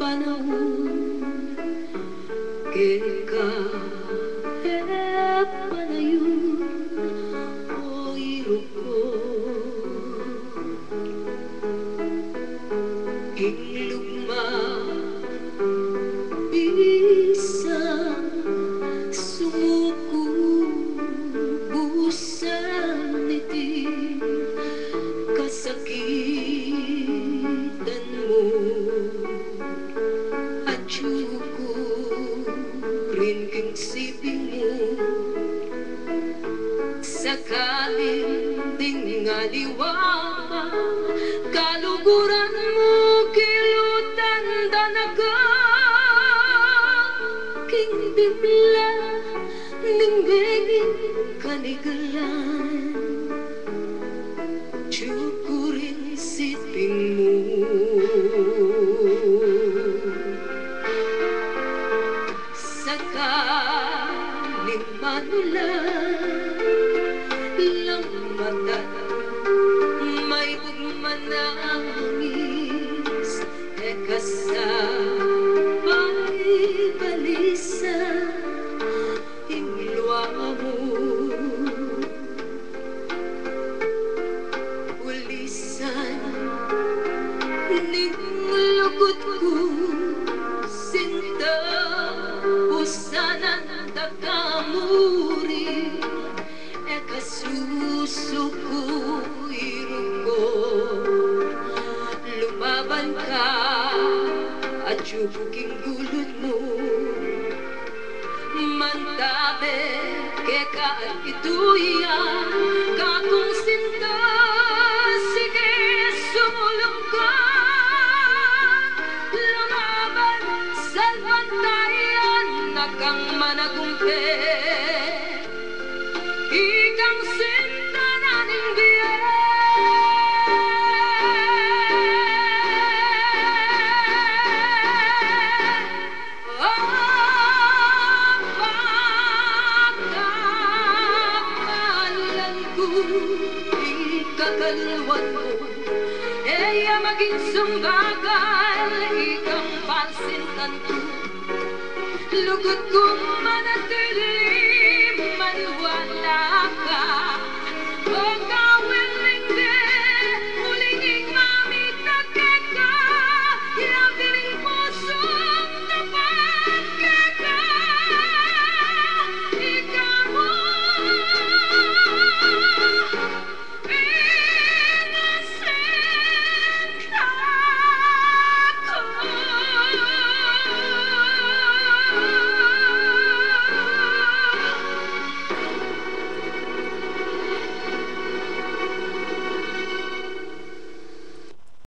panahon kay kahit panayon o iruko hinglugma bisa sumuko busan iti kasakitan mo at yuko rin king siping mo sakaling tingaliwama kaluguran mo kilutan danaga king bimla ningbegin kaniglan syukurin siping mo sakaling manulan lang mata may pagmanangis kasabay balisa hingilwa mo ulisan ninglugod ko sinta usanan takamuri kasusuko iruko lumaban ka at yubuking gulod mo mantabe ke ka at ituyan kakong sinta sige sumulong ka lumaban sa bantayan na kang managumpe ikang sinta naning biya pagkakalan ko ikakalwan mo eya maging sumbagal ikang pansintan ko lugod kong manatili maniwala ka